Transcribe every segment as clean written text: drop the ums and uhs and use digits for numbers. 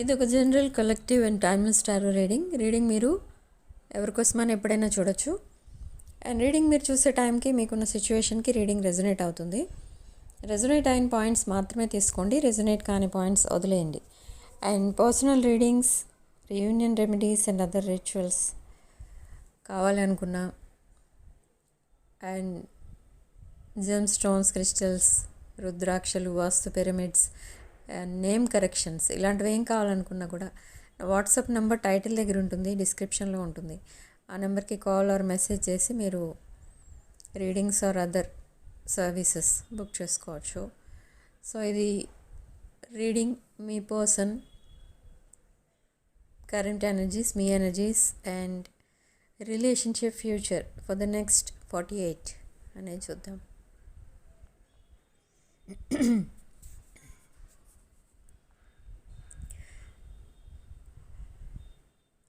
ఇది ఒక general collective and timeless tarot reading మీరు ఎవరికోసమని ఎప్పుడైనా చూడొచ్చు. అండ్ రీడింగ్ మీరు చూసే టైంకి మీకున్న సిచ్యువేషన్కి రీడింగ్ రెజొనేట్ అవుతుంది. రెజొనేట్ అయిన పాయింట్స్ మాత్రమే తీసుకోండి, రెజొనేట్ కాని పాయింట్స్ వదిలేయండి. And personal readings, reunion remedies and other rituals కావాలనుకున్నా, అండ్ జెమ్ స్టోన్స్, క్రిస్టల్స్, రుద్రాక్షలు, వాస్తు పిరమిడ్స్, నేమ్ కరెక్షన్స్ ఇలాంటివి ఏం కావాలనుకున్నా కూడా వాట్సాప్ నెంబర్ టైటిల్ దగ్గర ఉంటుంది, డిస్క్రిప్షన్లో ఉంటుంది. ఆ నెంబర్కి కాల్ ఆర్ మెసేజ్ చేసి మీరు readings or other services book చేసుకోవచ్చు. సో ఇది రీడింగ్ మీ పర్సన్ కరెంట్ ఎనర్జీస్, మీ energies and relationship future for the next 48 అనేది చూద్దాం.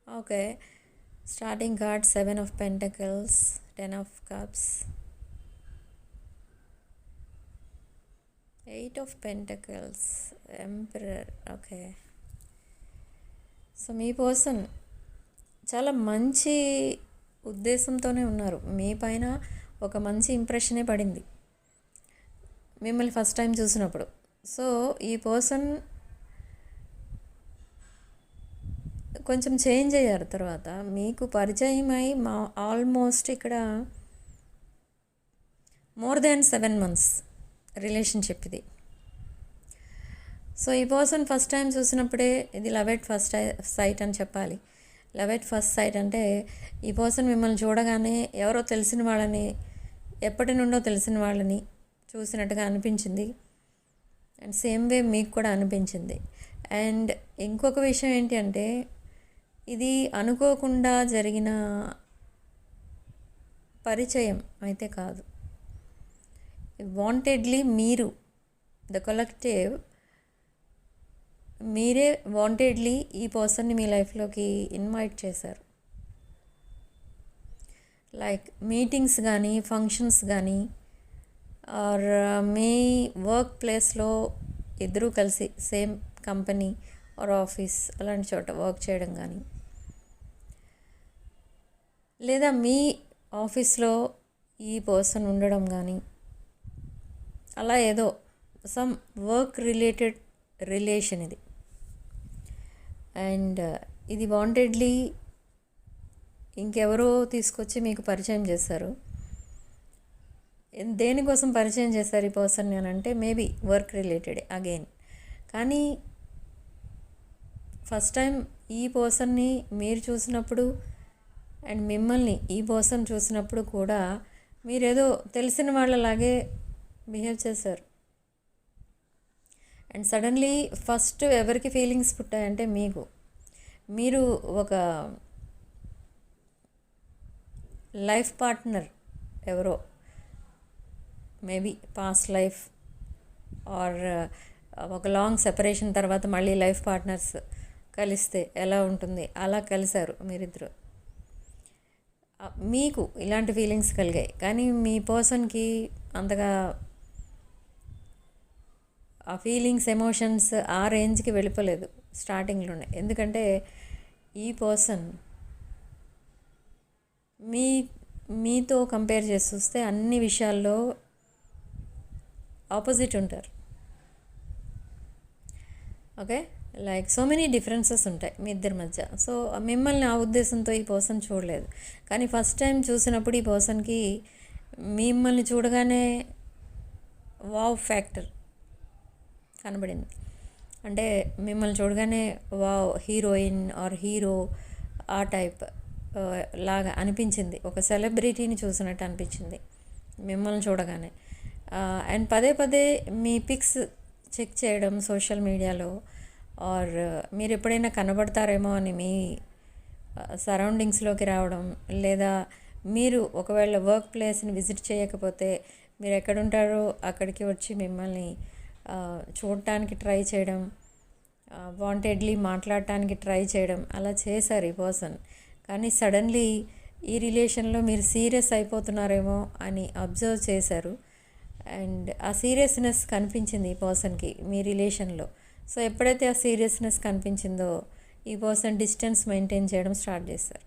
Okay, starting card 7 of Pentacles, 10 of Cups, 8 of Pentacles, Emperor. Okay, so me person చాలా మంచి ఉద్దేశంతోనే ఉన్నారు. మీ పైన ఒక మంచి ఇంప్రెషనే పడింది మిమ్మల్ని ఫస్ట్ టైం చూసినప్పుడు. సో ఈ పర్సన్ కొంచెం చేంజ్ అయ్యారు. తర్వాత మీకు పరిచయం అయి ఆల్మోస్ట్ ఇక్కడ మోర్ దాన్ 7 months రిలేషన్షిప్ ఇది. సో ఈ పర్సన్ ఫస్ట్ టైం చూసినప్పుడే ఇది లవ్ ఎట్ ఫస్ట్ సైట్ అని చెప్పాలి. లవ్ ఎట్ ఫస్ట్ సైట్ అంటే ఈ పర్సన్ మిమ్మల్ని చూడగానే ఎవరో తెలిసిన వాళ్ళని, ఎప్పటి నుండో తెలిసిన వాళ్ళని చూసినట్టుగా అనిపించింది. అండ్ సేమ్ వే మీకు కూడా అనిపించింది. అండ్ ఇంకొక విషయం ఏంటి అంటే ఇది అనుకోకుండా జరిగిన పరిచయం అయితే కాదు. వాంటెడ్లీ మీరు, ద కలెక్టివ్, మీరే వాంటెడ్లీ ఈ పర్సన్ని మీ లైఫ్లోకి ఇన్వైట్ చేశారు. లైక్ మీటింగ్స్ కానీ, ఫంక్షన్స్ కానీ, ఆర్ మీ వర్క్ ప్లేస్లో ఇద్దరూ కలిసి సేమ్ కంపెనీ ఆర్ ఆఫీస్ అలాంటి చోట వర్క్ చేయడం కానీ, లేదా మీ ఆఫీస్లో ఈ పర్సన్ ఉండడం కానీ, అలా ఏదో సమ్ వర్క్ రిలేటెడ్ రిలేషన్ ఇది. అండ్ ఇది వాంటెడ్లీ ఇంకెవరో తీసుకొచ్చి మీకు పరిచయం చేశారు. దేనికోసం పరిచయం చేశారు ఈ పర్సన్ అని అంటే మేబీ వర్క్ రిలేటెడ్ అగైన్. కానీ ఫస్ట్ టైం ఈ పర్సన్ని మీరు చూసినప్పుడు అండ్ మిమ్మల్ని ఈ పర్సన్ చూసినప్పుడు కూడా మీరేదో తెలిసిన వాళ్ళలాగే బిహేవ్ చేశారు. అండ్ సడన్లీ ఫస్ట్ ఎవరికి ఫీలింగ్స్ పుట్టాయంటే మీరు ఒక లైఫ్ పార్ట్నర్ ఎవరో, మేబీ పాస్ట్ లైఫ్ ఆర్ ఒక లాంగ్ సెపరేషన్ తర్వాత మళ్ళీ లైఫ్ పార్ట్నర్స్ కలిస్తే ఎలా ఉంటుంది అలా కలిశారు మీరిద్దరు. మీకు ఇలాంటి ఫీలింగ్స్ కలిగాయి. కానీ మీ పర్సన్కి అంతగా ఆ ఫీలింగ్స్, ఎమోషన్స్ ఆ రేంజ్కి వెళ్ళిపోలేదు స్టార్టింగ్లోనే. ఎందుకంటే ఈ పర్సన్ మీతో కంపేర్ చేసి చూస్తే అన్ని విషయాల్లో ఆపోజిట్ ఉంటారు. Okay, like so many differences ఉంటాయి మీ ఇద్దరి మధ్య. సో మిమ్మల్ని ఆ ఉద్దేశంతో ఈ పర్సన్ చూడలేదు. కానీ ఫస్ట్ టైం చూసినప్పుడు ఈ పర్సన్కి మిమ్మల్ని చూడగానే వావ్ ఫ్యాక్టర్ కనబడింది. అంటే మిమ్మల్ని చూడగానే వావ్, హీరోయిన్ ఆర్ హీరో ఆ టైప్ లాగా అనిపించింది. ఒక సెలబ్రిటీని చూసినట్టు అనిపించింది మిమ్మల్ని చూడగానే. అండ్ పదే పదే మీ పిక్స్ చెక్ చేయడం సోషల్ మీడియాలో, ఆర్ మీరు ఎప్పుడైనా కనబడతారేమో అని మీ సరౌండింగ్స్లోకి రావడం, లేదా మీరు ఒకవేళ వర్క్ ప్లేస్ని విజిట్ చేయకపోతే మీరు ఎక్కడుంటారో అక్కడికి వచ్చి మిమ్మల్ని చూడటానికి ట్రై చేయడం, వాంటెడ్లీ మాట్లాడటానికి ట్రై చేయడం అలా చేశారు ఈ పర్సన్. కానీ సడన్లీ ఈ రిలేషన్లో మీరు సీరియస్ అయిపోతున్నారేమో అని అబ్జర్వ్ చేశారు. అండ్ ఆ సీరియస్నెస్ కనిపించింది ఈ పర్సన్కి మీ రిలేషన్లో. సో ఎప్పుడైతే ఆ సీరియస్నెస్ కనిపించిందో ఈ పర్సన్ డిస్టెన్స్ మెయింటైన్ చేయడం స్టార్ట్ చేశారు.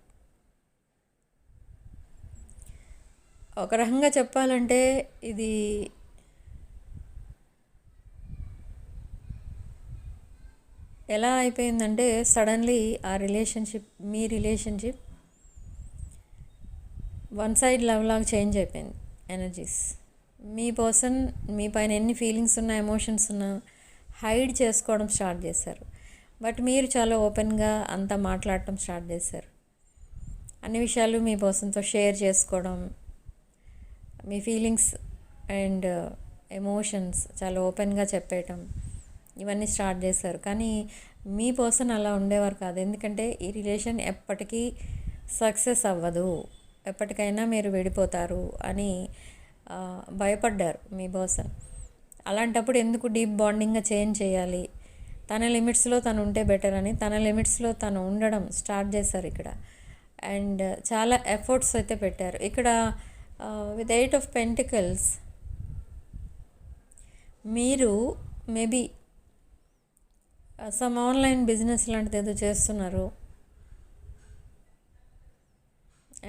ఒక రకంగా చెప్పాలంటే ఇది ఎలా అయిపోయిందంటే సడన్లీ ఆ మీ రిలేషన్షిప్ వన్ సైడ్ లవ్ లాగా చేంజ్ అయిపోయింది. ఎనర్జీస్ మీ పర్సన్ మీ పైన ఎన్ని ఫీలింగ్స్ ఉన్నా, ఎమోషన్స్ ఉన్నా హైడ్ చేసుకోవడం స్టార్ట్ చేశారు. బట్ మీరు చాలా ఓపెన్గా అంతా మాట్లాడటం స్టార్ట్ చేశారు. అన్ని విషయాలు మీ పర్సన్తో షేర్ చేసుకోవడం, మీ ఫీలింగ్స్ అండ్ ఎమోషన్స్ చాలా ఓపెన్గా చెప్పేయటం, ఇవన్నీ స్టార్ట్ చేశారు. కానీ మీ పర్సన్ అలా ఉండేవారు కాదు. ఎందుకంటే ఈ రిలేషన్ ఎప్పటికీ సక్సెస్ అవ్వదు, ఎప్పటికైనా మీరు విడిపోతారు అని భయపడ్డారు మీ పర్సన్. అలాంటప్పుడు ఎందుకు డీప్ బాండింగ్గా చేంజ్ చేయాలి, తన లిమిట్స్లో తను ఉంటే బెటర్ అని తన లిమిట్స్లో తను ఉండడం స్టార్ట్ చేశారు ఇక్కడ. అండ్ చాలా ఎఫర్ట్స్ అయితే పెట్టారు ఇక్కడ. విత్ 8 of Pentacles మీరు మేబీ సమ్ ఆన్లైన్ బిజినెస్ లాంటిది ఏదో చేస్తున్నారు.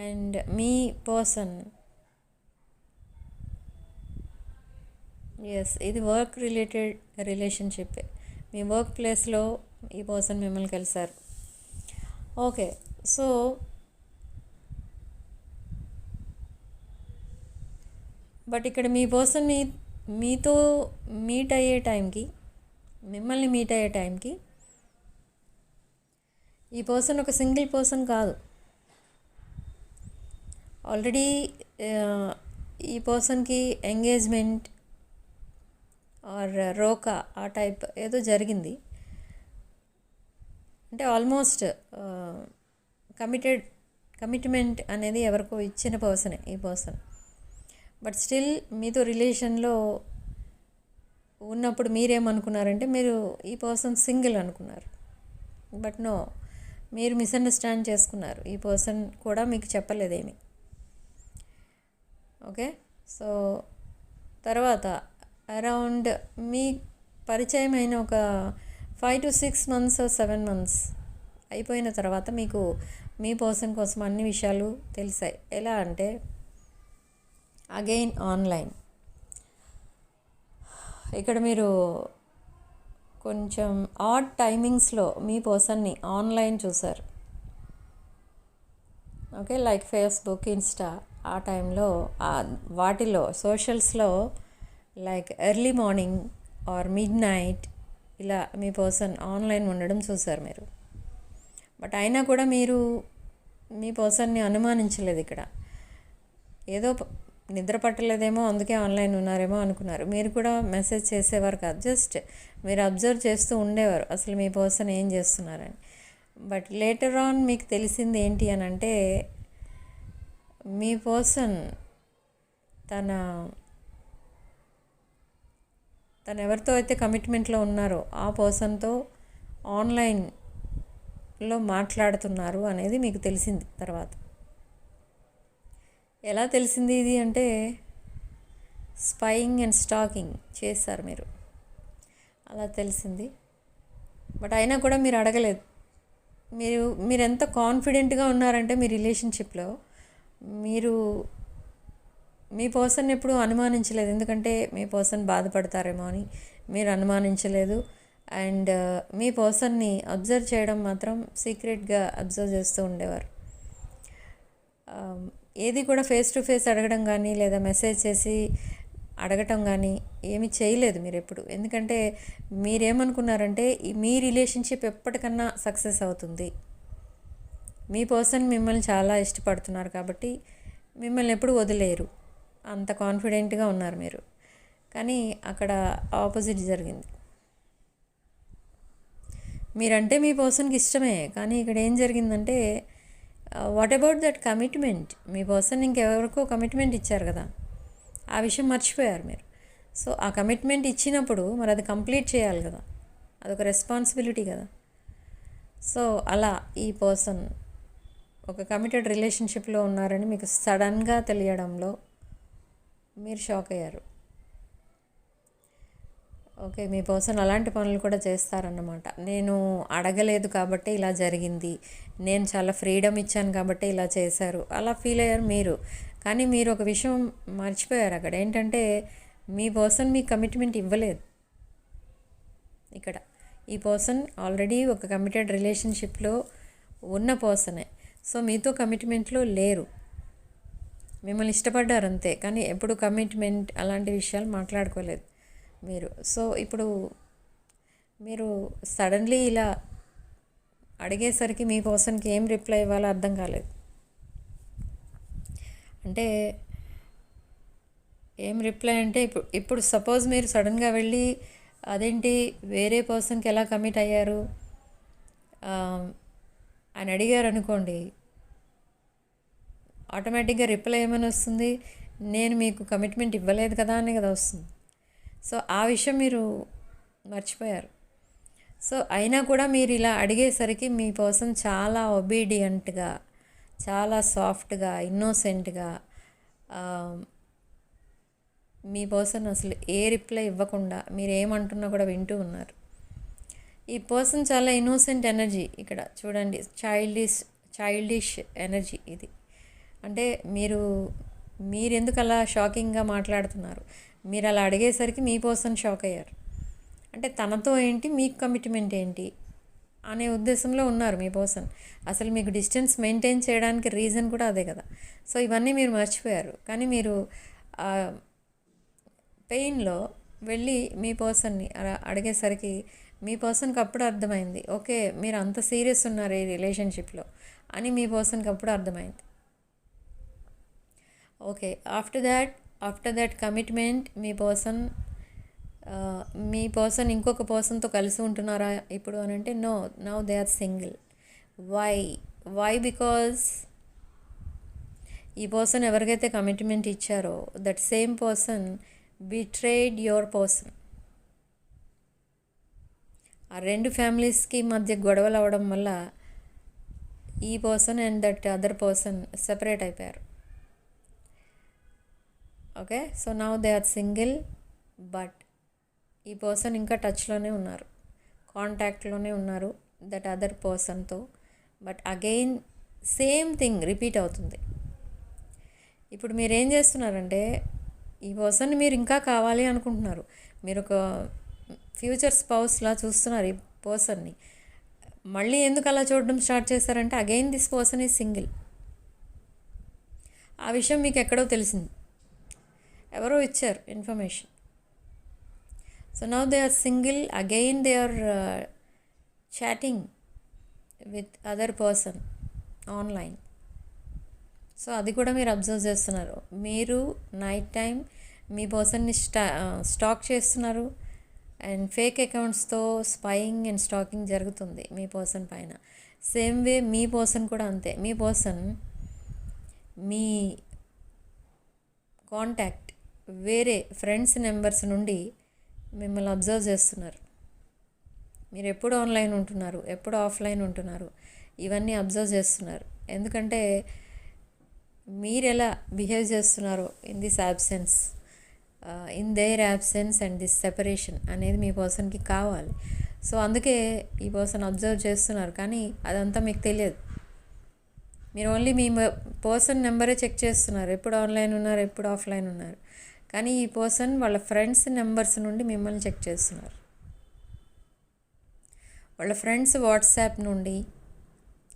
అండ్ మీ పర్సన్ ఇది వర్క్ రిలేటెడ్ రిలేషన్షిప్. మీ వర్క్ ప్లేస్లో ఈ పర్సన్ మిమ్మల్ని కలిశారు. ఓకే, సో బట్ ఇక్కడ మీ పర్సన్ మీతో మీట్ అయ్యే టైంకి, మిమ్మల్ని మీట్ అయ్యే టైంకి ఈ పర్సన్ ఒక సింగిల్ పర్సన్ కాదు. ఆల్రెడీ ఈ పర్సన్కి ఎంగేజ్మెంట్ ఆర్ రోకా ఆ టైప్ ఏదో జరిగింది. అంటే ఆల్మోస్ట్ కమిట్మెంట్ అనేది ఎవరికో ఇచ్చిన పర్సనే ఈ పర్సన్. బట్ స్టిల్ మీతో రిలేషన్లో ఉన్నప్పుడు మీరేమనుకున్నారంటే మీరు ఈ పర్సన్ సింగిల్ అనుకున్నారు. బట్ నో, మీరు మిస్అండర్స్టాండ్ చేసుకున్నారు. ఈ పర్సన్ కూడా మీకు చెప్పలేదేమి. ఓకే, సో తర్వాత అరౌండ్ మీ పరిచయం అయిన ఒక 5 to 6 months 7 months అయిపోయిన తర్వాత మీకు మీ పర్సన్ కోసం అన్ని విషయాలు తెలిసాయి. ఎలా అంటే అగైన్ ఆన్లైన్. ఇక్కడ మీరు కొంచెం ఆడ్ టైమింగ్స్లో మీ పర్సన్ని ఆన్లైన్ చూసారు. ఓకే, లైక్ ఫేస్బుక్, ఇన్స్టా ఆ టైంలో వాటిలో సోషల్స్లో like early morning or midnight ఇలా మీ పర్సన్ ఆన్లైన్ ఉండడం చూసారు మీరు. బట్ అయినా కూడా మీరు మీ పర్సన్ని అనుమానించలేదు. ఇక్కడ ఏదో నిద్ర పట్టలేదేమో అందుకే ఆన్లైన్ ఉన్నారేమో అనుకున్నారు. మీరు కూడా మెసేజ్ చేసేవారు కాదు, జస్ట్ మీరు అబ్జర్వ్ చేస్తూ ఉండేవారు అసలు మీ పర్సన్ ఏం చేస్తున్నారని. బట్ లేటర్ ఆన్ మీకు తెలిసింది ఏంటి అని అంటే మీ పర్సన్ తను ఎవరితో అయితే కమిట్మెంట్లో ఉన్నారో ఆ పర్సన్తో ఆన్లైన్లో మాట్లాడుతున్నారు అనేది మీకు తెలిసింది. తర్వాత ఎలా తెలిసింది ఇది అంటే స్పైయింగ్ అండ్ స్టాకింగ్ చేశారు మీరు, అలా తెలిసింది. బట్ అయినా కూడా మీరు అడగలేదు. మీరు ఎంత కాన్ఫిడెంట్గా ఉన్నారంటే మీ రిలేషన్షిప్లో మీరు మీ పర్సన్ ఎప్పుడు అనుమానించలేదు. ఎందుకంటే మీ పర్సన్ బాధపడతారేమో అని మీరు అనుమానించలేదు. అండ్ మీ పర్సన్ని అబ్జర్వ్ చేయడం మాత్రం సీక్రెట్గా అబ్జర్వ్ చేస్తూ ఉండేవారు. ఏది కూడా ఫేస్ టు ఫేస్ అడగడం కానీ లేదా మెసేజ్ చేసి అడగటం కానీ ఏమీ చేయలేదు మీరు ఎప్పుడు. ఎందుకంటే మీరేమనుకున్నారంటే మీ రిలేషన్షిప్ ఎప్పటికన్నా సక్సెస్ అవుతుంది, మీ పర్సన్ మిమ్మల్ని చాలా ఇష్టపడుతున్నారు కాబట్టి మిమ్మల్ని ఎప్పుడు వదిలేరు, అంత కాన్ఫిడెంట్గా ఉన్నారు మీరు. కానీ అక్కడ ఆపోజిట్ జరిగింది. మీరంటే మీ పర్సన్కి ఇష్టమే, కానీ ఇక్కడ ఏం జరిగిందంటే వాట్ అబౌట్ దట్ కమిట్మెంట్? మీ పర్సన్ ఇంకెవరికో కమిట్మెంట్ ఇచ్చారు కదా, ఆ విషయం మర్చిపోయారు మీరు. సో ఆ కమిట్మెంట్ ఇచ్చినప్పుడు మరి అది కంప్లీట్ చేయాలి కదా, అదొక రెస్పాన్సిబిలిటీ కదా. సో అలా ఈ పర్సన్ ఒక కమిటెడ్ రిలేషన్షిప్లో ఉన్నారని మీకు సడన్గా తెలియడంలో మీరు షాక్ అయ్యారు. ఓకే, మీ పర్సన్ అలాంటి పనులు కూడా చేస్తారన్నమాట. నేను అడగలేదు కాబట్టి ఇలా జరిగింది, నేను చాలా ఫ్రీడమ్ ఇచ్చాను కాబట్టి ఇలా చేశారు, అలా ఫీల్ అయ్యారు మీరు. కానీ మీరు ఒక విషయం మర్చిపోయారు అక్కడ. ఏంటంటే మీ పర్సన్ మీ కమిట్మెంట్ ఇవ్వలేదు ఇక్కడ. ఈ పర్సన్ ఆల్రెడీ ఒక కమిటెడ్ రిలేషన్షిప్లో ఉన్న పర్సనే. సో మీతో కమిట్మెంట్లో లేరు, మిమ్మల్ని ఇష్టపడ్డారు అంతే, కానీ ఎప్పుడు కమిట్మెంట్ అలాంటి విషయాలు మాట్లాడుకోలేదు మీరు. సో ఇప్పుడు మీరు సడన్లీ ఇలా అడిగేసరికి మీ పర్సన్కి ఏం రిప్లై ఇవ్వాలో అర్థం కాలేదు. అంటే ఏం రిప్లై అంటే ఇప్పుడు సపోజ్ మీరు సడన్గా వెళ్ళి అదేంటి వేరే పర్సన్కి ఎలా కమిట్ అయ్యారు అని అడిగారు అనుకోండి, ఆటోమేటిక్గా రిప్లై ఏమని వస్తుంది? నేను మీకు కమిట్మెంట్ ఇవ్వలేదు కదా అని కదా వస్తుంది. సో ఆ విషయం మీరు మర్చిపోయారు. సో అయినా కూడా మీరు ఇలా అడిగేసరికి మీ పర్సన్ చాలా ఒబీడియంట్గా, చాలా సాఫ్ట్గా, ఇన్నోసెంట్గా, మీ పర్సన్ అసలు ఏ రిప్లై ఇవ్వకుండా మీరు ఏమంటున్నా కూడా వింటూ ఉన్నారు. ఈ పర్సన్ చాలా ఇన్నోసెంట్ ఎనర్జీ ఇక్కడ చూడండి, చైల్డిష్ ఎనర్జీ ఇది. అంటే మీరు ఎందుకు అలా షాకింగ్గా మాట్లాడుతున్నారు? మీరు అలా అడిగేసరికి మీ పర్సన్ షాక్ అయ్యారు. అంటే తనతో ఏంటి, మీకు కమిట్మెంట్ ఏంటి అనే ఉద్దేశంలో ఉన్నారు మీ పర్సన్. అసలు మీకు డిస్టెన్స్ మెయింటైన్ చేయడానికి రీజన్ కూడా అదే కదా. సో ఇవన్నీ మీరు మర్చిపోయారు. కానీ మీరు పెయిన్లో వెళ్ళి మీ పర్సన్ని అడిగేసరికి మీ పర్సన్కి అప్పుడు అర్థమైంది, ఓకే మీరు అంత సీరియస్ ఉన్నారు ఈ రిలేషన్షిప్లో అని మీ పర్సన్కి అప్పుడు అర్థమైంది. ఓకే, ఆఫ్టర్ దాట్ కమిట్మెంట్ మీ పర్సన్ ఇంకొక పర్సన్తో కలిసి ఉంటున్నారా ఇప్పుడు అని అంటే now they are single. Why because ఈ పర్సన్ ఎవరికైతే కమిట్మెంట్ ఇచ్చారో that same person betrayed your person. ఆ రెండు ఫ్యామిలీస్కి మధ్య గొడవలు అవ్వడం వల్ల ఈ person and that other person separate అయిపోయారు. Okay, so now they are single. But ఈ పర్సన్ ఇంకా టచ్లోనే ఉన్నారు, కాంటాక్ట్లోనే ఉన్నారు దట్ అదర్ పర్సన్తో. But again same thing repeat అవుతుంది. ఇప్పుడు మీరు ఏం చేస్తున్నారంటే ఈ పర్సన్ని మీరు ఇంకా కావాలి అనుకుంటున్నారు. మీరు ఒక ఫ్యూచర్ స్పౌస్లా చూస్తున్నారు ఈ పర్సన్ని. మళ్ళీ ఎందుకు అలా చూడడం స్టార్ట్ చేశారంటే again this person is single. ఆ విషయం మీకు ఎక్కడో తెలిసింది, ఎవరో ఇచ్చారు information. So now they are single again, they are chatting with other person online. So అది కూడా మీరు అబ్జర్వ్ చేస్తున్నారు. మీరు నైట్ టైం మీ పర్సన్ని స్టాక్ చేస్తున్నారు అండ్ ఫేక్ అకౌంట్స్తో స్పైయింగ్ అండ్ స్టాకింగ్ జరుగుతుంది మీ పర్సన్ పైన. సేమ్ వే మీ పర్సన్ కూడా అంతే. మీ పర్సన్ మీ కాంటాక్ట్ వేరే ఫ్రెండ్స్ నెంబర్స్ నుండి మిమ్మల్ని అబ్జర్వ్ చేస్తున్నారు. మీరు ఎప్పుడు ఆన్లైన్ ఉంటున్నారు, ఎప్పుడు ఆఫ్లైన్ ఉంటున్నారు, ఇవన్నీ అబ్జర్వ్ చేస్తున్నారు. ఎందుకంటే మీరు ఎలా బిహేవ్ చేస్తున్నారో in this absence, in there absence and this separation అనేది మీ పర్సన్కి కావాలి. సో అందుకే ఈ పర్సన్ అబ్జర్వ్ చేస్తున్నారు, కానీ అదంతా మీకు తెలియదు. మీరు ఓన్లీ మీ పర్సన్ నెంబరే చెక్ చేస్తున్నారు, ఎప్పుడు ఆన్లైన్ ఉన్నారు, ఎప్పుడు ఆఫ్లైన్ ఉన్నారు. కానీ ఈ పర్సన్ వాళ్ళ ఫ్రెండ్స్ నెంబర్స్ నుండి మిమ్మల్ని చెక్ చేస్తున్నారు. వాళ్ళ ఫ్రెండ్స్ వాట్సాప్ నుండి,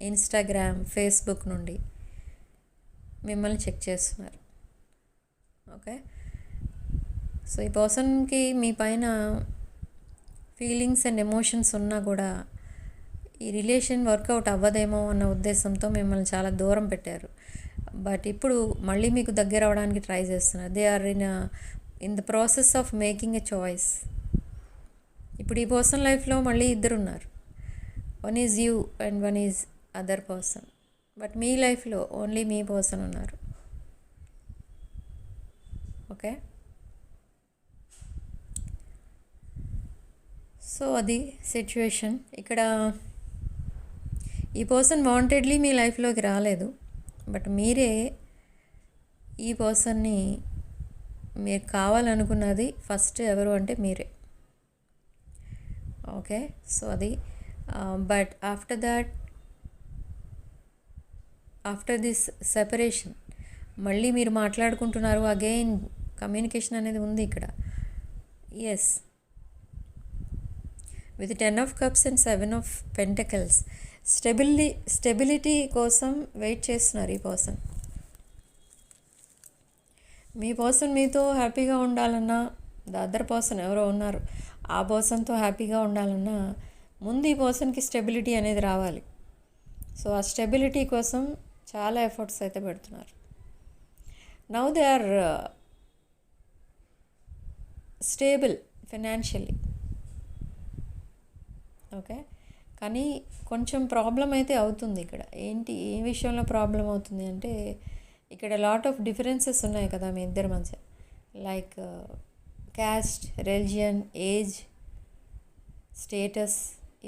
ఇన్స్టాగ్రామ్, ఫేస్బుక్ నుండి మిమ్మల్ని చెక్ చేస్తున్నారు. ఓకే, సో ఈ పర్సన్కి మీ పైన ఫీలింగ్స్ అండ్ ఎమోషన్స్ ఉన్నా కూడా ఈ రిలేషన్ వర్కౌట్ అవ్వదేమో అన్న ఉద్దేశంతో మిమ్మల్ని చాలా దూరం పెట్టారు. బట్ ఇప్పుడు మళ్ళీ మీకు దగ్గర అవడానికి ట్రై చేస్తున్నారు. They are in the process of making a choice. ఇప్పుడు ఈ పర్సన్ లైఫ్లో మళ్ళీ ఇద్దరు ఉన్నారు. One is you and one is other person. But మీ లైఫ్లో ఓన్లీ మీ పర్సన్ ఉన్నారు. ఓకే, సో అది సిచ్యువేషన్. ఇక్కడ ఈ పర్సన్ వాంటెడ్లీ మీ లైఫ్లోకి రాలేదు, బట్ మీరే ఈ పర్సన్ని మీరు కావాలనుకున్నది ఫస్ట్ ఎవరు అంటే మీరే. ఓకే. సో అది బట్ ఆఫ్టర్ దిస్ సెపరేషన్ మళ్ళీ మీరు మాట్లాడుకుంటున్నారు, అగైన్ కమ్యూనికేషన్ అనేది ఉంది ఇక్కడ. Yes, with 10 of cups and 7 of pentacles stability కోసం వెయిట్ చేస్తున్నారు ఈ పర్సన్. మీ పర్సన్ మీతో హ్యాపీగా ఉండాలన్నా, ద అదర్ పర్సన్ ఎవరో ఉన్నారు ఆ పర్సన్తో హ్యాపీగా ఉండాలన్నా ముందు ఈ పర్సన్కి స్టెబిలిటీ అనేది రావాలి. సో ఆ స్టెబిలిటీ కోసం చాలా ఎఫర్ట్స్ అయితే పెడుతున్నారు. Now they are stable financially. Okay, కానీ కొంచెం ప్రాబ్లం అయితే అవుతుంది ఇక్కడ. ఏంటి ఏ విషయంలో ప్రాబ్లం అవుతుంది అంటే, ఇక్కడ లాట్ ఆఫ్ డిఫరెన్సెస్ ఉన్నాయి కదా మీ ఇద్దరి మధ్య. Like caste, religion, age, status,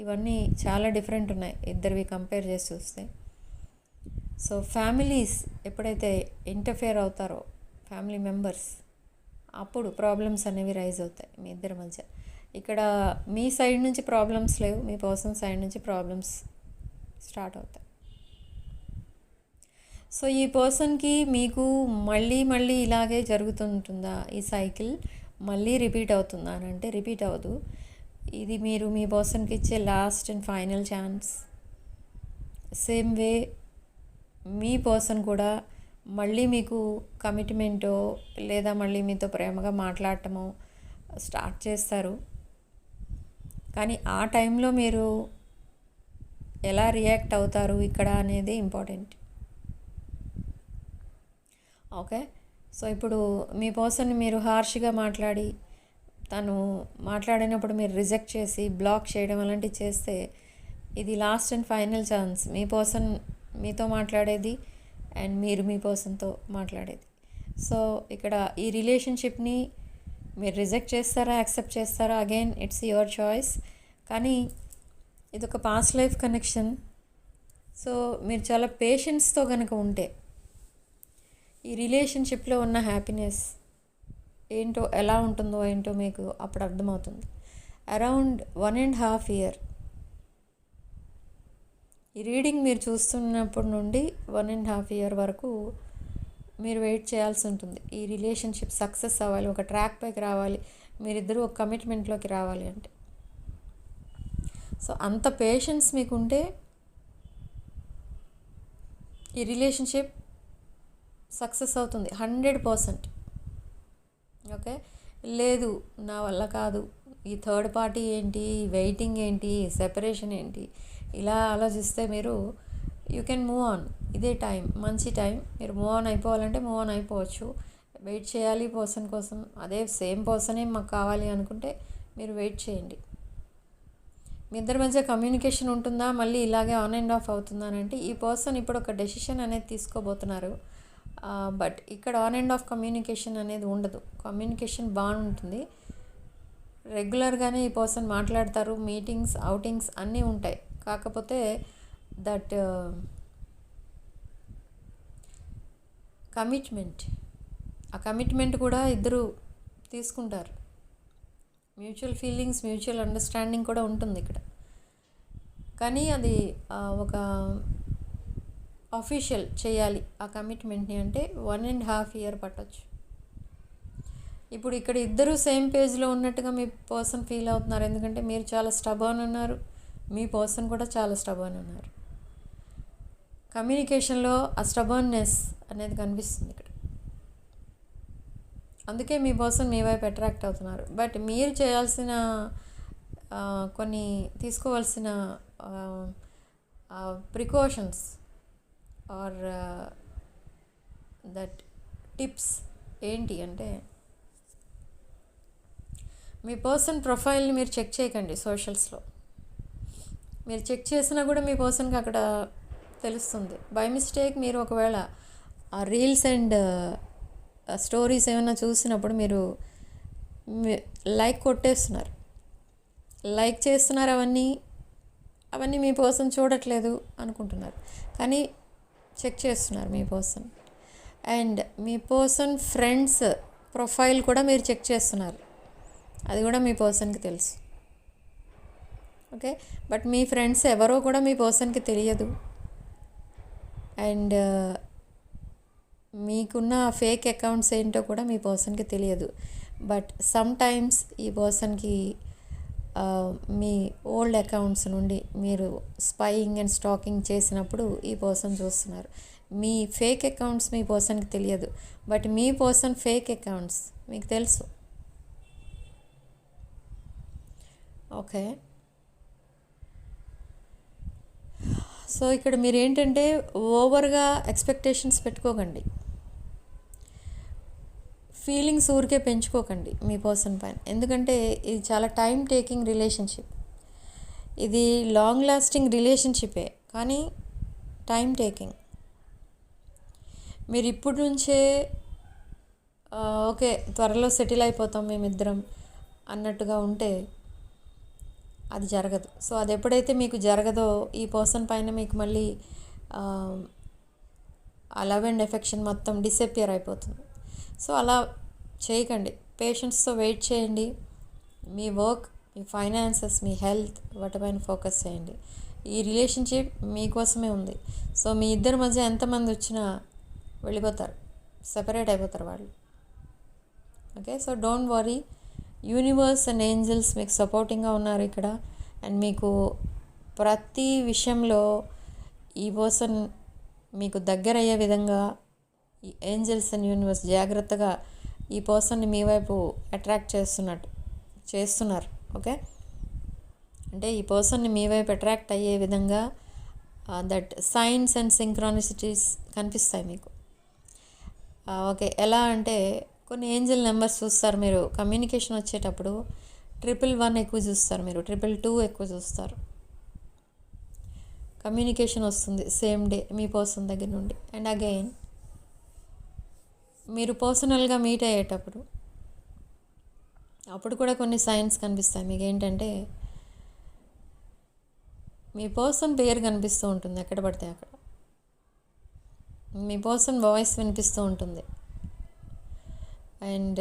ఇవన్నీ చాలా డిఫరెంట్ ఉన్నాయి ఇద్దరివి కంపేర్ చేసి చూస్తే. సో ఫ్యామిలీస్ ఎప్పుడైతే ఇంటర్ఫియర్ అవుతారో, ఫ్యామిలీ మెంబర్స్, అప్పుడు ప్రాబ్లమ్స్ అనేవి రైజ్ అవుతాయి మీ ఇద్దరి మధ్య. ఇక్కడ మీ సైడ్ నుంచి ప్రాబ్లమ్స్ లేవు, మీ పర్సన్ సైడ్ నుంచి ప్రాబ్లమ్స్ స్టార్ట్ అవుతాయి. సో ఈ పర్సన్కి మీకు మళ్ళీ మళ్ళీ ఇలాగే జరుగుతుంటుందా, ఈ సైకిల్ మళ్ళీ రిపీట్ అవుతుందా అని అంటే రిపీట్ అవ్వదు. ఇది మీరు మీ పర్సన్కి ఇచ్చే last and final chance. Same way మీ పర్సన్ కూడా మళ్ళీ మీకు కమిట్మెంటో లేదా మళ్ళీ మీతో ప్రేమగా మాట్లాడటమో స్టార్ట్ చేస్తారు. కానీ ఆ టైంలో మీరు ఎలా రియాక్ట్ అవుతారు ఇక్కడ అనేది ఇంపార్టెంట్. ఓకే, సో ఇప్పుడు మీ పర్సన్ మీరు హార్ష్గా మాట్లాడి, తను మాట్లాడినప్పుడు మీరు రిజెక్ట్ చేసి బ్లాక్ చేయడం అలాంటివి చేస్తే ఇది last and final chance. Me person మీతో మాట్లాడేది అండ్ మీరు మీ పర్సన్తో మాట్లాడేది. సో ఇక్కడ ఈ రిలేషన్షిప్ని మీరు రిజెక్ట్ చేస్తారా, యాక్సెప్ట్ చేస్తారా, అగైన్ ఇట్స్ యువర్ చాయిస్. కానీ ఇదొక పాస్ట్ లైఫ్ కనెక్షన్. సో మీరు చాలా పేషెన్స్తో కనుక ఉంటే ఈ రిలేషన్షిప్లో ఉన్న హ్యాపీనెస్ ఏంటో, ఎలా ఉంటుందో ఏంటో మీకు అప్పుడు అర్థమవుతుంది. అరౌండ్ 1.5 year ఈ రీడింగ్ మీరు చూస్తున్నప్పటి నుండి 1.5 year వరకు మీరు వెయిట్ చేయాల్సి ఉంటుంది. ఈ రిలేషన్షిప్ సక్సెస్ అవ్వాలి, ఒక ట్రాక్ పైకి రావాలి, మీరిద్దరూ ఒక కమిట్మెంట్లోకి రావాలి అంటే. సో అంత పేషెన్స్ మీకుంటే ఈ రిలేషన్షిప్ సక్సెస్ అవుతుంది 100%. ఓకే, లేదు నా వల్ల కాదు, ఈ థర్డ్ పార్టీ ఏంటి, వెయిటింగ్ ఏంటి, సెపరేషన్ ఏంటి, ఇలా ఆలోచిస్తే మీరు యూ కెన్ మూవ్ ఆన్. ఇదే టైం, మంచి టైం. మీరు మూవ్ ఆన్ అయిపోవాలంటే మూవ్ ఆన్ అయిపోవచ్చు. వెయిట్ చేయాలి పర్సన్ కోసం, అదే సేమ్ పర్సనే మాకు కావాలి అనుకుంటే మీరు వెయిట్ చేయండి. మీ ఇద్దరి మధ్య కమ్యూనికేషన్ ఉంటుందా, మళ్ళీ ఇలాగే ఆన్ అండ్ ఆఫ్ అవుతుందా అని అంటే ఈ పర్సన్ ఇప్పుడు ఒక డెసిషన్ అనేది తీసుకోబోతున్నారు. బట్ ఇక్కడ ఆన్ అండ్ ఆఫ్ కమ్యూనికేషన్ అనేది ఉండదు. కమ్యూనికేషన్ బాగుంటుంది, రెగ్యులర్గానే ఈ పర్సన్ మాట్లాడతారు, మీటింగ్స్, అవుటింగ్స్ అన్నీ ఉంటాయి. కాకపోతే దట్ కమిట్మెంట్, ఆ కమిట్మెంట్ కూడా ఇద్దరు తీసుకుంటారు. మ్యూచువల్ ఫీలింగ్స్, మ్యూచువల్ అండర్స్టాండింగ్ కూడా ఉంటుంది ఇక్కడ. కానీ అది ఒక అఫీషియల్ చేయాలి ఆ కమిట్మెంట్ని అంటే 1.5 year పట్టొచ్చు. ఇప్పుడు ఇక్కడ ఇద్దరు సేమ్ పేజ్లో ఉన్నట్టుగా మీ పర్సన్ ఫీల్ అవుతున్నారు. ఎందుకంటే మీరు చాలా స్టబర్న్ ఉన్నారు, మీ పర్సన్ కూడా చాలా స్టబర్న్ ఉన్నారు. కమ్యూనికేషన్లో ఆ స్టబర్న్నెస్ అనేది కనిపిస్తుంది ఇక్కడ. అందుకే మీ పర్సన్ మీ వైపు అట్రాక్ట్ అవుతున్నారు. బట్ మీరు చేయాల్సిన కొన్ని తీసుకోవాల్సిన ప్రికాషన్స్ ఆర్ దట్ టిప్స్ ఏంటి అంటే, మీ పర్సన్ ప్రొఫైల్ని మీరు చెక్ చేయకండి సోషల్స్లో. మీరు చెక్ చేసినా కూడా మీ పర్సన్కి అక్కడ తెలుస్తుంది. బై మిస్టేక్ మీరు ఒకవేళ ఆ రీల్స్ అండ్ స్టోరీస్ ఏమైనా చూసినప్పుడు మీరు లైక్ కొట్టేస్తున్నారు, లైక్ చేస్తున్నారు, అవన్నీ మీ పర్సన్ చూడట్లేదు అనుకుంటున్నారు. కానీ చెక్ చేస్తున్నారు మీ పర్సన్. అండ్ మీ పర్సన్ ఫ్రెండ్స్ ప్రొఫైల్ కూడా మీరు చెక్ చేస్తున్నారు, అది కూడా మీ పర్సన్కి తెలుసు. ఓకే. బట్ మీ ఫ్రెండ్స్ ఎవరో కూడా మీ పర్సన్కి తెలియదు. అండ్ మీకున్న ఫేక్ అకౌంట్స్ ఏంటో కూడా మీ పర్సన్కి తెలియదు. బట్ సమ్ టైమ్స్ ఈ పర్సన్కి మీ ఓల్డ్ అకౌంట్స్ నుండి మీరు స్పైయింగ్ అండ్ స్టాకింగ్ చేసినప్పుడు ఈ పర్సన్ చూస్తున్నారు. మీ ఫేక్ అకౌంట్స్ మీ పర్సన్కి తెలియదు, but me person fake accounts మీకు తెలుసు. ఓకే. సో ఇక్కడ మీరు ఏంటంటే ఓవర్గా ఎక్స్పెక్టేషన్స్ పెట్టుకోకండి, ఫీలింగ్స్ ఊరికే పెంచుకోకండి మీ పర్సన్ పైన. ఎందుకంటే ఇది చాలా టైం టేకింగ్ రిలేషన్షిప్, ఇది లాంగ్ లాస్టింగ్ రిలేషన్షిపే, కానీ టైం టేకింగ్. మీరు ఇప్పటి నుంచే ఓకే త్వరలో సెటిల్ అయిపోతాం మేమిద్దరం అన్నట్టుగా ఉంటే అది జరగదు. సో అది ఎప్పుడైతే మీకు జరగదో ఈ పర్సన్ పైన మీకు మళ్ళీ ఆ లవ్ అండ్ ఎఫెక్షన్ మొత్తం డిసపియర్ అయిపోతుంది. సో అలా చేయకండి, పేషెన్స్తో వెయిట్ చేయండి. మీ వర్క్, మీ ఫైనాన్సెస్, మీ హెల్త్ వాటిపైన ఫోకస్ చేయండి. ఈ రిలేషన్షిప్ మీకోసమే ఉంది. సో మీ ఇద్దరి మధ్య ఎంతమంది వచ్చినా వెళ్ళిపోతారు, సెపరేట్ అయిపోతారు వాళ్ళు. Okay. So don't worry, universe and angels మీకు సపోర్టింగ్గా ఉన్నారు ఇక్కడ. అండ్ మీకు ప్రతి విషయంలో ఈ పర్సన్ మీకు దగ్గర అయ్యే విధంగా ఈ ఏంజల్స్ అండ్ యూనివర్స్ జాగ్రత్తగా ఈ పర్సన్ని మీ వైపు అట్రాక్ట్ చేస్తున్నారు. ఓకే. అంటే ఈ పర్సన్ని మీ వైపు అట్రాక్ట్ అయ్యే విధంగా దట్ సైన్స్ అండ్ సింక్రానిసిటీస్ కనిపిస్తాయి మీకు. ఓకే. ఎలా అంటే కొన్ని ఏంజల్ నెంబర్స్ చూస్తారు మీరు కమ్యూనికేషన్ వచ్చేటప్పుడు. 111 ఎక్కువ చూస్తారు, మీరు 222 ఎక్కువ చూస్తారు. కమ్యూనికేషన్ వస్తుంది సేమ్ డే మీ పర్సన్ దగ్గర నుండి. అండ్ అగైన్ మీరు పర్సనల్గా మీట్ అయ్యేటప్పుడు అప్పుడు కూడా కొన్ని సైన్స్ కనిపిస్తాయి మీకు. ఏంటంటే మీ పర్సన్ పేరు కనిపిస్తూ ఉంటుంది ఎక్కడ పడితే అక్కడ, మీ పర్సన్ వాయిస్ వినిపిస్తూ ఉంటుంది. అండ్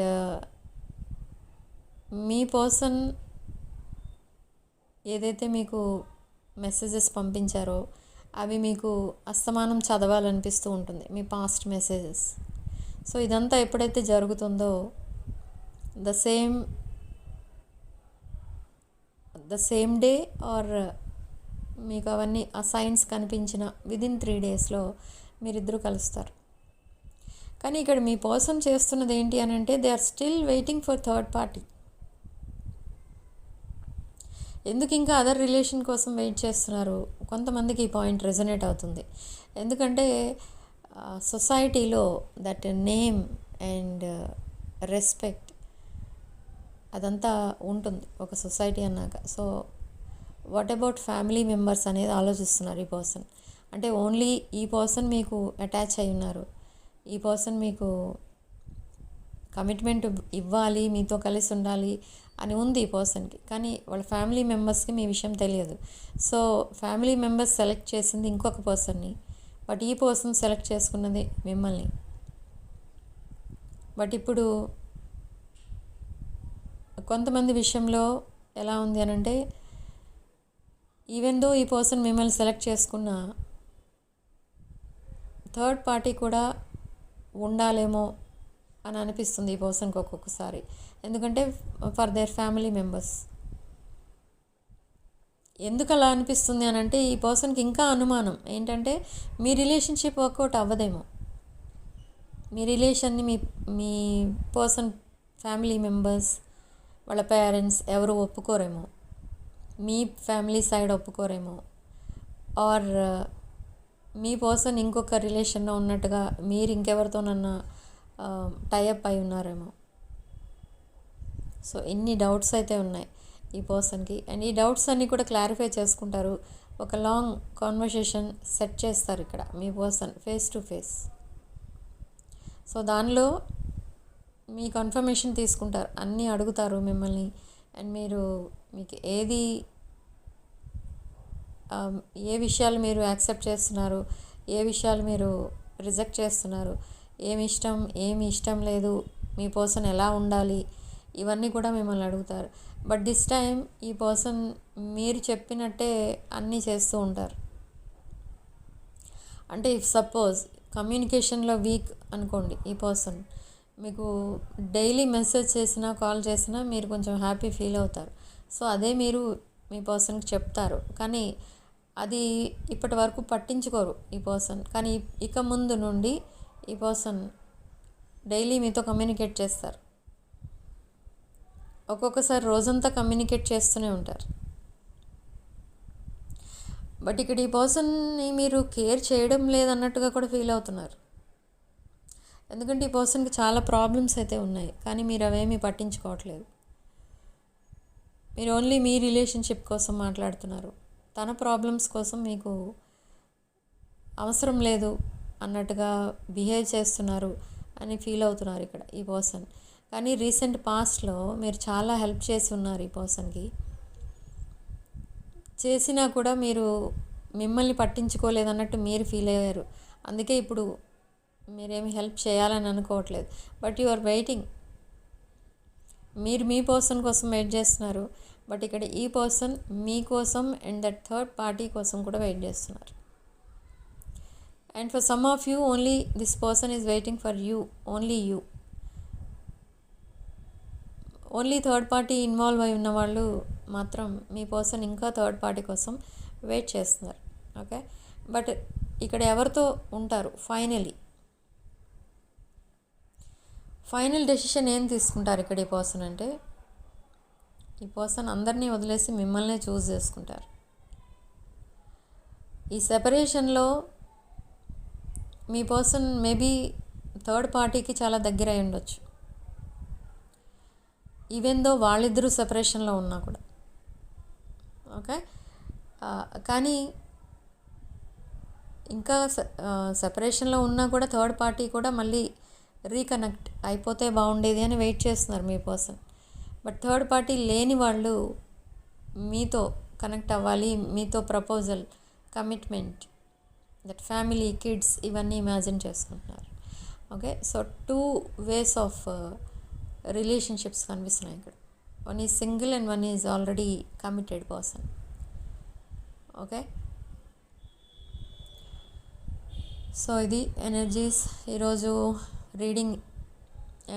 మీ పర్సన్ ఏదైతే మీకు మెసేజెస్ పంపించారో అవి మీకు అస్తమానం చదవాలనిపిస్తూ ఉంటుంది, మీ పాస్ట్ మెసేజెస్. సో ఇదంతా ఎప్పుడైతే జరుగుతుందో ద సేమ్ డే ఆర్ మీకు అవన్నీ ఆ సైన్స్ కనిపించిన విదిన్ 3 డేస్లో మీరిద్దరూ కలుస్తారు. కానీ ఇక్కడ మీ పర్సన్ చేస్తున్నది ఏంటి అని అంటే they are still waiting for third party. ఎందుకు ఇంకా అదర్ రిలేషన్ కోసం వెయిట్ చేస్తున్నారు? కొంతమందికి ఈ పాయింట్ రెజనేట్ అవుతుంది. ఎందుకంటే సొసైటీలో దట్ నేమ్ అండ్ రెస్పెక్ట్ అదంతా ఉంటుంది ఒక సొసైటీ అన్నాక. So what about family members అనేది ఆలోచిస్తున్నారు ఈ పర్సన్. అంటే ఓన్లీ ఈ పర్సన్ మీకు అటాచ్ అయి ఉన్నారు, ఈ పర్సన్ మీకు కమిట్మెంట్ ఇవ్వాలి, మీతో కలిసి ఉండాలి అని ఉంది ఈ పర్సన్కి. కానీ వాళ్ళ ఫ్యామిలీ మెంబర్స్కి మీ విషయం తెలియదు. సో ఫ్యామిలీ మెంబర్స్ సెలెక్ట్ చేసింది ఇంకొక పర్సన్ని, బట్ ఈ పర్సన్ సెలెక్ట్ చేసుకున్నది మిమ్మల్ని. బట్ ఇప్పుడు కొంతమంది విషయంలో ఎలా ఉంది అని అంటే ఈవెన్ దో ఈ పర్సన్ మిమ్మల్ని సెలెక్ట్ చేసుకున్న థర్డ్ పార్టీ కూడా ఉండాలేమో అని అనిపిస్తుంది ఈ పర్సన్కి ఒక్కొక్కసారి. ఎందుకంటే ఫర్ దేర్ ఫ్యామిలీ మెంబర్స్. ఎందుకు అలా అనిపిస్తుంది అని అంటే ఈ పర్సన్కి ఇంకా అనుమానం ఏంటంటే మీ రిలేషన్షిప్ వర్కౌట్ అవ్వదేమో, మీ రిలేషన్ని మీ పర్సన్ ఫ్యామిలీ మెంబర్స్ వాళ్ళ పేరెంట్స్ ఎవరు ఒప్పుకోరేమో, మీ ఫ్యామిలీ సైడ్ ఒప్పుకోరేమో, ఆర్ మీ పర్సన్ ఇంకొక రిలేషన్లో ఉన్నట్టుగా మీరు ఇంకెవరితోనన్నా టైఅప్ అయి ఉన్నారేమో. సో ఇన్ని డౌట్స్ అయితే ఉన్నాయి ఈ పర్సన్కి. అండ్ ఈ డౌట్స్ అన్నీ కూడా క్లారిఫై చేసుకుంటారు. ఒక లాంగ్ కాన్వర్సేషన్ సెట్ చేస్తారు ఇక్కడ మీ person face to face. So దానిలో మీ కన్ఫర్మేషన్ తీసుకుంటారు, అన్నీ అడుగుతారు మిమ్మల్ని. అండ్ మీకు ఏ విషయాలు మీరు యాక్సెప్ట్ చేస్తున్నారు, ఏ విషయాలు మీరు రిజెక్ట్ చేస్తున్నారు, ఏమి ఇష్టం లేదు, మీ పర్సన్ ఎలా ఉండాలి, ఇవన్నీ కూడా మిమ్మల్ని అడుగుతారు. బట్ దిస్ టైం ఈ పర్సన్ మీరు చెప్పినట్టే అన్నీ చేస్తూ ఉంటారు. అంటే ఇఫ్ సపోజ్ కమ్యూనికేషన్లో వీక్ అనుకోండి, ఈ పర్సన్ మీకు డైలీ మెసేజ్ చేసినా కాల్ చేసినా మీరు కొంచెం హ్యాపీ ఫీల్ అవుతారు. సో అదే మీరు మీ పర్సన్కి చెప్తారు, కానీ అది ఇప్పటి వరకు పట్టించుకోరు ఈ పర్సన్. కానీ ఇక ముందు నుండి ఈ పర్సన్ డైలీ మీతో కమ్యూనికేట్ చేస్తారు. ఒక్కొక్కసారి రోజంతా కమ్యూనికేట్ చేస్తూనే ఉంటారు. బట్ ఇక్కడ ఈ పర్సన్ని మీరు కేర్ చేయడం లేదన్నట్టుగా కూడా ఫీల్ అవుతున్నారు. ఎందుకంటే ఈ పర్సన్కి చాలా ప్రాబ్లమ్స్ అయితే ఉన్నాయి, కానీ మీరు అవేమీ పట్టించుకోవట్లేదు. మీరు ఓన్లీ మీ రిలేషన్షిప్ కోసం మాట్లాడుతున్నారు. తన ప్రాబ్లమ్స్ కోసం మీకు అవసరం లేదు అన్నట్టుగా బిహేవ్ చేస్తున్నారు అని ఫీల్ అవుతున్నారు ఇక్కడ ఈ పర్సన్. కానీ రీసెంట్ పాస్ట్లో మీరు చాలా హెల్ప్ చేసి ఉన్నారు ఈ పర్సన్కి. చేసినా కూడా మీరు మిమ్మల్ని పట్టించుకోలేదన్నట్టు మీరు ఫీల్ అయ్యారు. అందుకే ఇప్పుడు మీరేమి హెల్ప్ చేయాలని అనుకోవట్లేదు. But you are waiting. మీరు మీ పర్సన్ కోసం వెయిట్ చేస్తున్నారు. బట్ ఇక్కడ ఈ పర్సన్ మీకోసం అండ్ దట్ థర్డ్ పార్టీ కోసం కూడా వెయిట్ చేస్తున్నారు. And for some of you only this person is waiting for you, only you. Only third party involve అయి ఉన్న వాళ్ళు మాత్రం మీ పర్సన్ ఇంకా థర్డ్ పార్టీ కోసం వెయిట్ చేస్తున్నారు. ఓకే, బట్ ఇక్కడ ఎవరితో ఉంటారు ఫైనల్ డెసిషన్ ఏం తీసుకుంటారు ఇక్కడ ఈ పర్సన్ అంటే, ఈ పర్సన్ అందరినీ వదిలేసి మిమ్మల్నే చూస్ చేసుకుంటారు. ఈ సెపరేషన్లో మీ పర్సన్ మేబీ థర్డ్ పార్టీకి చాలా దగ్గర అయి ఉండొచ్చు, ఈవెన్ దో వాళ్ళిద్దరూ సెపరేషన్లో ఉన్నా కూడా. ఓకే, కానీ ఇంకా సెపరేషన్లో ఉన్నా కూడా థర్డ్ పార్టీ కూడా మళ్ళీ రీకనెక్ట్ అయిపోతే బాగుండేది అని వెయిట్ చేస్తున్నారు మీ పర్సన్. బట్ థర్డ్ పార్టీ లేని వాళ్ళు మీతో కనెక్ట్ అవ్వాలి, మీతో proposal, commitment, that family, kids ఇవన్నీ ఇమాజిన్ చేసుకుంటున్నారు. Okay, so 2 ways of relationships కనిపిస్తున్నాయి ఇక్కడ. One is single and one is already committed person. Okay, so ఇది ఎనర్జీస్ ఈరోజు రీడింగ్.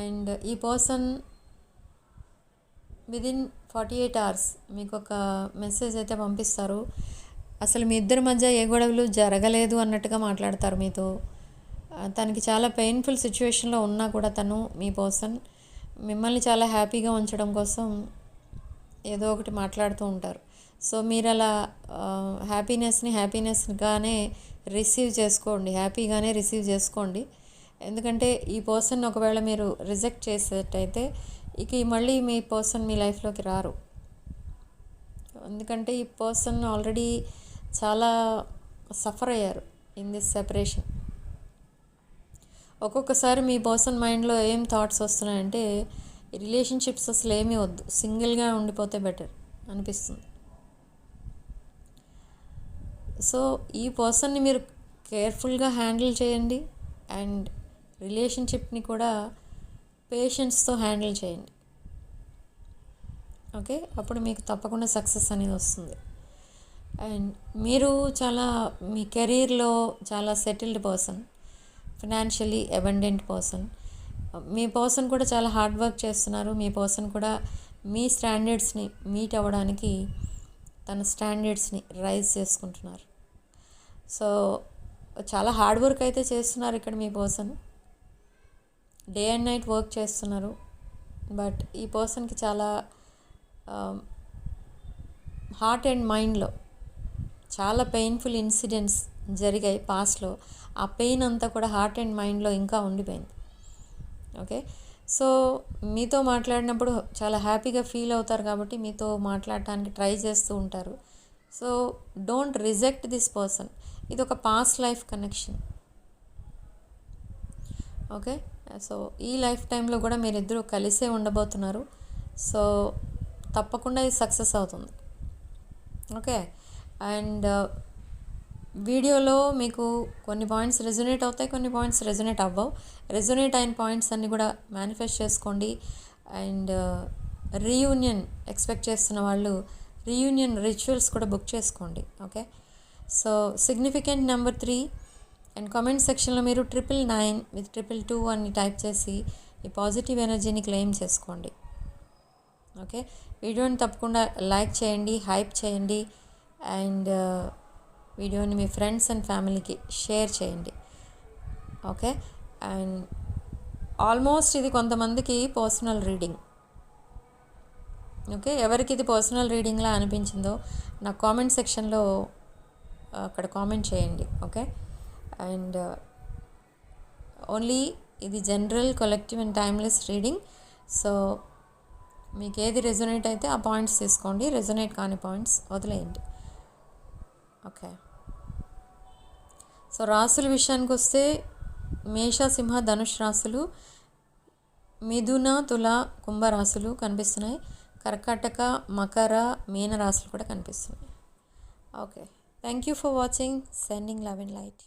అండ్ ఈ పర్సన్ విదిన్ 48 hours మీకు ఒక మెసేజ్ అయితే పంపిస్తారు. అసలు మీ ఇద్దరి మధ్య ఏ గొడవలు జరగలేదు అన్నట్టుగా మాట్లాడతారు మీతో. తనకి చాలా పెయిన్ఫుల్ సిచ్యువేషన్లో ఉన్నా కూడా తను మీ పర్సన్ మిమ్మల్ని చాలా హ్యాపీగా ఉంచడం కోసం ఏదో ఒకటి మాట్లాడుతూ ఉంటారు. సో మీరు అలా హ్యాపీనెస్గానే రిసీవ్ చేసుకోండి, హ్యాపీగానే రిసీవ్ చేసుకోండి. ఎందుకంటే ఈ పర్సన్ ఒకవేళ మీరు రిజెక్ట్ చేసేటైతే ఇక మళ్ళీ మీ పర్సన్ మీ లైఫ్లోకి రారు. ఎందుకంటే ఈ పర్సన్ ఆల్రెడీ చాలా సఫర్ అయ్యారు ఇన్ దిస్ సెపరేషన్. ఒక్కొక్కసారి మీ పర్సన్ మైండ్లో ఏం థాట్స్ వస్తున్నాయంటే రిలేషన్షిప్స్ అసలు ఏమీ వద్దు, సింగిల్గా ఉండిపోతే బెటర్ అనిపిస్తుంది. సో ఈ పర్సన్ని మీరు కేర్ఫుల్గా హ్యాండిల్ చేయండి అండ్ రిలేషన్షిప్ని కూడా పేషెన్స్తో హ్యాండిల్ చేయండి. ఓకే, అప్పుడు మీకు తప్పకుండా సక్సెస్ అనేది వస్తుంది. అండ్ మీరు చాలా మీ కెరీర్లో చాలా settled person, financially abundant person. మీ పర్సన్ కూడా చాలా హార్డ్ వర్క్ చేస్తున్నారు. మీ పర్సన్ కూడా మీ స్టాండర్డ్స్ని మీట్ అవ్వడానికి తన స్టాండర్డ్స్ని రైజ్ చేసుకుంటున్నారు. సో చాలా హార్డ్ వర్క్ అయితే చేస్తున్నారు ఇక్కడ మీ person. Day and night work చేస్తున్నారు. బట్ ఈ పర్సన్కి చాలా హార్ట్ అండ్ మైండ్లో చాలా పెయిన్ఫుల్ ఇన్సిడెంట్స్ జరిగాయి పాస్ట్లో. ఆ పెయిన్ అంతా కూడా హార్ట్ అండ్ మైండ్లో ఇంకా ఉండిపోయింది. ఓకే, సో మీతో మాట్లాడినప్పుడు చాలా హ్యాపీగా ఫీల్ అవుతారు కాబట్టి మీతో మాట్లాడటానికి ట్రై చేస్తూ ఉంటారు. So don't reject this person. ఇది ఒక past life connection. Okay, so ఈ లైఫ్ టైంలో కూడా మీరిద్దరూ కలిసే ఉండబోతున్నారు. సో తప్పకుండా ఇది సక్సెస్ అవుతుంది. ఓకే, అండ్ వీడియోలో మీకు కొన్ని పాయింట్స్ రెజొనేట్ అవుతాయి, కొన్ని పాయింట్స్ రెజొనేట్ అవ్వవు. రెజొనేట్ అయిన పాయింట్స్ అన్నీ కూడా మేనిఫెస్ట్ చేసుకోండి. అండ్ రీయూనియన్ ఎక్స్పెక్ట్ చేస్తున్న వాళ్ళు రీయూనియన్ రిచువల్స్ కూడా బుక్ చేసుకోండి. Okay, so significant number 3. And comment సెక్షన్లో మీరు 999 విత్ 222 అని టైప్ చేసి ఈ పాజిటివ్ ఎనర్జీని క్లెయిమ్ చేసుకోండి. ఓకే, వీడియోని తప్పకుండా లైక్ చేయండి, హైప్ చేయండి, అండ్ వీడియోని మీ ఫ్రెండ్స్ అండ్ ఫ్యామిలీకి షేర్ చేయండి. ఓకే, అండ్ ఆల్మోస్ట్ ఇది కొంతమందికి పర్సనల్ రీడింగ్. ఓకే, ఎవరికి ఇది పర్సనల్ రీడింగ్లా అనిపించిందో నా కామెంట్ సెక్షన్లో అక్కడ కామెంట్ చేయండి. ఓకే, అండ్ ఓన్లీ ఇది general, collective and timeless reading. So మీకు ఏది రెజొనేట్ అయితే ఆ పాయింట్స్ తీసుకోండి, రెజొనేట్ కాని పాయింట్స్ వదిలేయండి. ఓకే, సో రాసుల విషయానికి వస్తే మేష, సింహ, ధనుష్ రాశులు, మిథున, తుల, కుంభ రాశులు కనిపిస్తున్నాయి. కర్కాటక, మకర, మీన రాశులు కూడా కనిపిస్తున్నాయి. Okay, thank you for watching. Sending love and light.